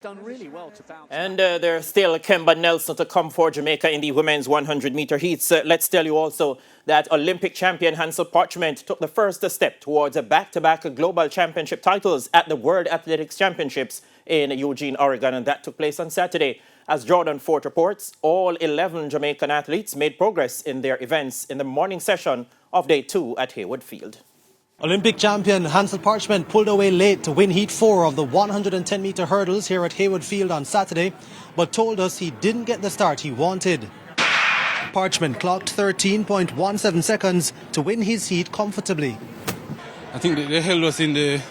Done really well to bounce. And there's still Kemba Nelson to come for Jamaica in the women's 100-meter heats. Let's tell you also that Olympic champion Hansel Parchment took the first step towards a back-to-back global championship titles at the World Athletics Championships in Eugene, Oregon, and that took place on Saturday. As Jordan Fort reports, all 11 Jamaican athletes made progress in their events in the morning session of Day 2 at Haywood Field. Olympic champion Hansel Parchment pulled away late to win Heat 4 of the 110-meter hurdles here at Haywood Field on Saturday, but told us he didn't get the start he wanted. Parchment clocked 13.17 seconds to win his heat comfortably. I think they held us in the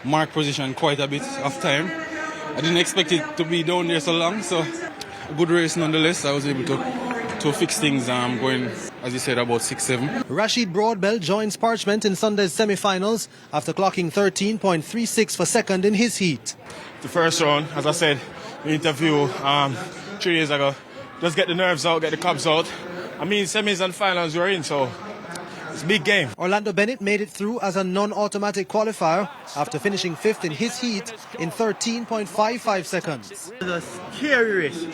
mark position quite a bit of time. I didn't expect it to be down there so long, so a good race nonetheless. I was able to fix things going, as you said, about 6-7. Rashid Broadbell joins Parchment in Sunday's semi-finals after clocking 13.36 for second in his heat. The first round, as I said in the interview 3 days ago, just get the nerves out, get the cobs out. I mean, semis and finals we're in, so it's a big game. Orlando Bennett made it through as a non-automatic qualifier after finishing fifth in his heat in 13.55 seconds. It was a scary race.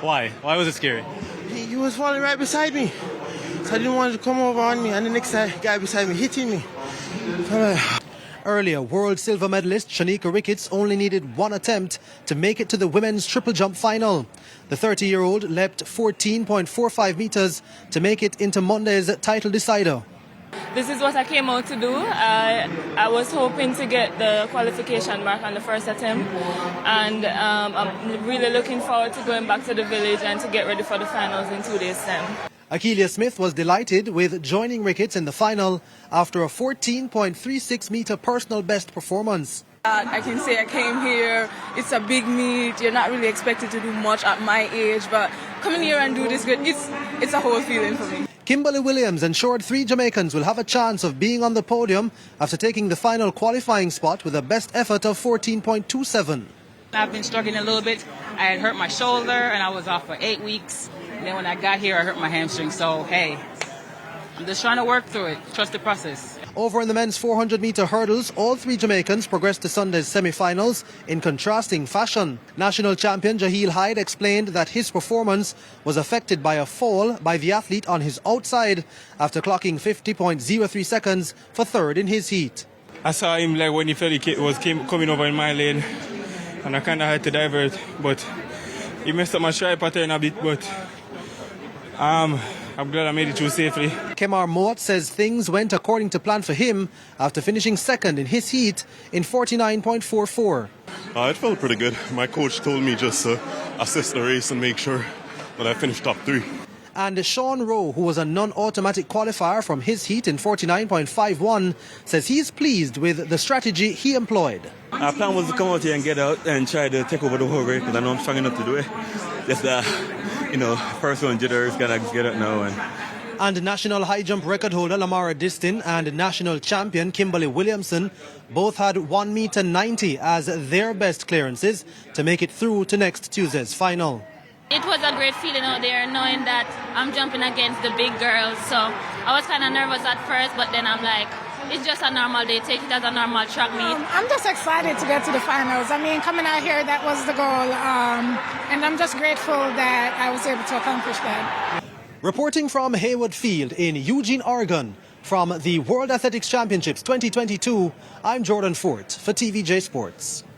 Why? Why was it scary? He was falling right beside me, so I didn't want him to come over on me, and the next guy beside me hitting me. Earlier, world silver medalist Shanika Ricketts only needed one attempt to make it to the women's triple jump final. The 30-year-old leapt 14.45 meters to make it into Monday's title decider. This is what I came out to do. I was hoping to get the qualification mark on the first attempt, and I'm really looking forward to going back to the village and to get ready for the finals in 2 days' time. Akeelia Smith was delighted with joining Ricketts in the final after a 14.36 meter personal best performance. I can say I came here, it's a big meet, you're not really expected to do much at my age, but coming here and do this good, it's a whole feeling for me. Kimberly Williams ensured 3 Jamaicans will have a chance of being on the podium after taking the final qualifying spot with a best effort of 14.27. I've been struggling a little bit. I had hurt my shoulder and I was off for 8 weeks. And then when I got here, I hurt my hamstring. So, hey, I'm just trying to work through it. Trust the process. Over in the men's 400-meter hurdles, all 3 Jamaicans progressed to Sunday's semi-finals in contrasting fashion. National champion Jahil Hyde explained that his performance was affected by a fall by the athlete on his outside after clocking 50.03 seconds for third in his heat. I saw him like when he felt he was coming over in my lane, and I kind of had to divert, but he messed up my stride pattern a bit, but I'm glad I made it through safely. Kemar Moat says things went according to plan for him after finishing second in his heat in 49.44. It felt pretty good. My coach told me just to assess the race and make sure that I finished top 3. And Sean Rowe, who was a non-automatic qualifier from his heat in 49.51, says he's pleased with the strategy he employed. Our plan was to come out here and get out and try to take over the whole race, because I know I'm strong enough to do it. Just first one jitters, gotta get out now. And national high jump record holder Lamara Distin and national champion Kimberly Williamson both had 1 meter 90 as their best clearances to make it through to next Tuesday's final. It was a great feeling out there knowing that I'm jumping against the big girls, so I was kind of nervous at first, but then I'm like, it's just a normal day, take it as a normal track meet. I'm just excited to get to the finals. I mean, coming out here, that was the goal, and I'm just grateful that I was able to accomplish that. Reporting from Haywood Field in Eugene, Oregon, from the World Athletics Championships 2022, I'm Jordan Fort for TVJ Sports.